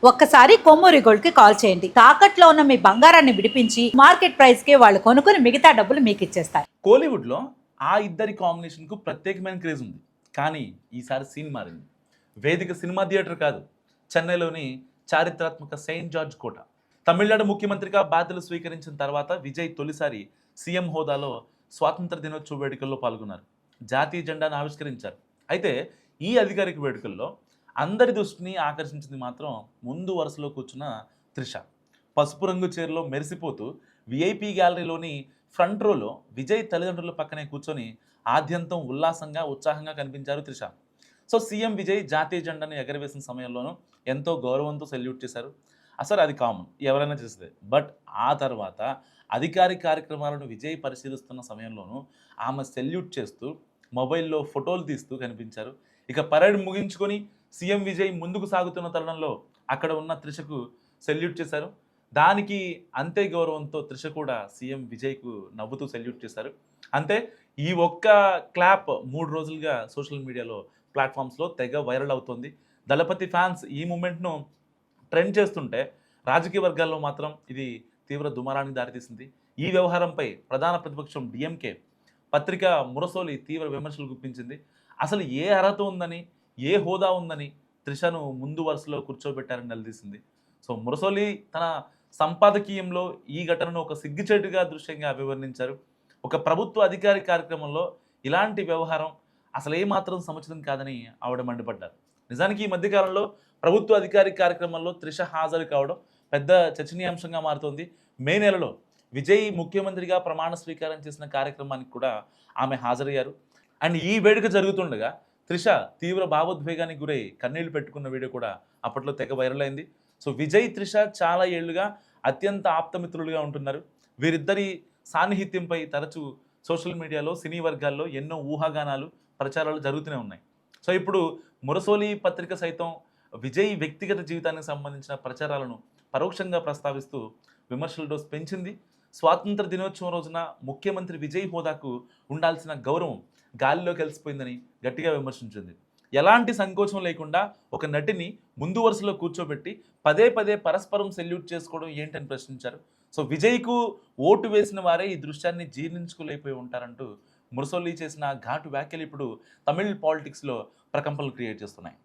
ఒక్కసారి కొమ్మూరి గోల్డ్ కి కాల్ చేయండి. తాకట్లో ఉన్న మీ బంగారాన్ని విడిపించి మార్కెట్ ప్రైస్ కి వాళ్ళు కొనుక్కుని మిగతా డబ్బులు మీకు ఇచ్చేస్తారు. కోలీవుడ్ లో ఆ ఇద్దరి కాంబినేషన్ కు ప్రత్యేకమైన క్రేజ్ ఉంది. కానీ ఈసారి సీన్ మారింది. వేదిక సినిమా థియేటర్ కాదు, చెన్నైలోని చారిత్రాత్మక సెయింట్ జార్జ్ కోట. తమిళనాడు ముఖ్యమంత్రిగా బాధ్యతలు స్వీకరించిన తర్వాత విజయ్ తొలిసారి సీఎం హోదాలో స్వాతంత్ర దినోత్సవ వేడుకల్లో పాల్గొన్నారు. జాతీయ జెండాను ఆవిష్కరించారు. అయితే ఈ అధికారిక వేడుకల్లో అందరి దృష్టిని ఆకర్షించింది మాత్రం ముందు వరుసలో కూర్చున్న త్రిష. పసుపు రంగు చీరలో మెరిసిపోతూ విఐపి గ్యాలరీలోని ఫ్రంట్ రోలో విజయ్ తల్లిదండ్రుల పక్కనే కూర్చొని ఆద్యంతం ఉల్లాసంగా ఉత్సాహంగా కనిపించారు త్రిష. సో సీఎం విజయ్ జాతీయ జెండాను ఎగరవేసిన సమయంలోనూ ఎంతో గౌరవంతో సెల్యూట్ చేశారు. అసలు అది కామన్, ఎవరైనా చేసేదే. బట్ ఆ తర్వాత అధికారిక కార్యక్రమాలను విజయ్ పరిశీలిస్తున్న సమయంలోనూ ఆమె సెల్యూట్ చేస్తూ మొబైల్లో ఫోటోలు తీస్తూ కనిపించారు. ఇక పరేడ్ ముగించుకొని సీఎం విజయ్ ముందుకు సాగుతున్న తరుణంలో అక్కడ ఉన్న త్రిషకు సెల్యూట్ చేశారు. దానికి అంతే గౌరవంతో త్రిష కూడా సీఎం విజయ్కు నవ్వుతూ సెల్యూట్ చేశారు. అంతే, ఈ ఒక్క క్లాప్ 3 రోజులుగా సోషల్ మీడియాలో ప్లాట్ఫామ్స్లో తెగ వైరల్ అవుతుంది. దళపతి ఫ్యాన్స్ ఈ మూమెంట్ను ట్రెండ్ చేస్తుంటే రాజకీయ వర్గాల్లో మాత్రం ఇది తీవ్ర దుమారానికి దారితీసింది. ఈ వ్యవహారంపై ప్రధాన ప్రతిపక్షం డిఎంకే పత్రిక మురసోలి తీవ్ర విమర్శలు గుప్పించింది. అసలు ఏ అర్హత ఉందని, ఏ హోదా ఉందని త్రిషను ముందు వరుసలో కూర్చోబెట్టారని నిలదీసింది. సో మురసోలి తన సంపాదకీయంలో ఈ ఘటనను ఒక సిగ్గుచేటుగా దృశ్యంగా అభివర్ణించారు. ఒక ప్రభుత్వ అధికారిక కార్యక్రమంలో ఇలాంటి వ్యవహారం అసలు ఏమాత్రం సముచితం కాదని ఆవిడ మండిపడ్డారు. నిజానికి ఈ మధ్యకాలంలో ప్రభుత్వ అధికారిక కార్యక్రమంలో త్రిష హాజరు కావడం పెద్ద చర్చనీయాంశంగా మారుతోంది. మే నెలలో విజయ్ ముఖ్యమంత్రిగా ప్రమాణ స్వీకారం చేసిన కార్యక్రమానికి కూడా ఆమె హాజరయ్యారు. అండ్ ఈ వేడుక జరుగుతుండగా త్రిష తీవ్ర భావోద్వేగానికి గురై కన్నీళ్లు పెట్టుకున్న వీడియో కూడా అప్పట్లో తెగ వైరల్ అయింది. సో విజయ్ త్రిష చాలా ఏళ్లుగా అత్యంత ఆప్తమిత్రులుగా ఉంటున్నారు. వీరిద్దరి సాన్నిహిత్యంపై తరచూ సోషల్ మీడియాలో సినీ వర్గాల్లో ఎన్నో ఊహాగానాలు ప్రచారాలు జరుగుతూనే ఉన్నాయి. సో ఇప్పుడు మురసోలి పత్రిక సైతం విజయ్ వ్యక్తిగత జీవితానికి సంబంధించిన ప్రచారాలను పరోక్షంగా ప్రస్తావిస్తూ విమర్శల డోస్ పెంచింది. స్వాతంత్ర దినోత్సవం రోజున ముఖ్యమంత్రి విజయ్ హోదాకు ఉండాల్సిన గౌరవం గాలిలో కలిసిపోయిందని గట్టిగా విమర్శించింది. ఎలాంటి సంకోచం లేకుండా ఒక నటిని ముందు వరుసలో కూర్చోబెట్టి పదే పదే పరస్పరం సెల్యూట్ చేసుకోవడం ఏంటని ప్రశ్నించారు. సో విజయ్కు ఓటు వేసిన వారే ఈ దృశ్యాన్ని జీర్ణించుకోలేకపోయి ఉంటారంటూ మురసోలి చేసిన ఘాటు వ్యాఖ్యలు ఇప్పుడు తమిళ్ పాలిటిక్స్లో ప్రకంపనలు క్రియేట్ చేస్తున్నాయి.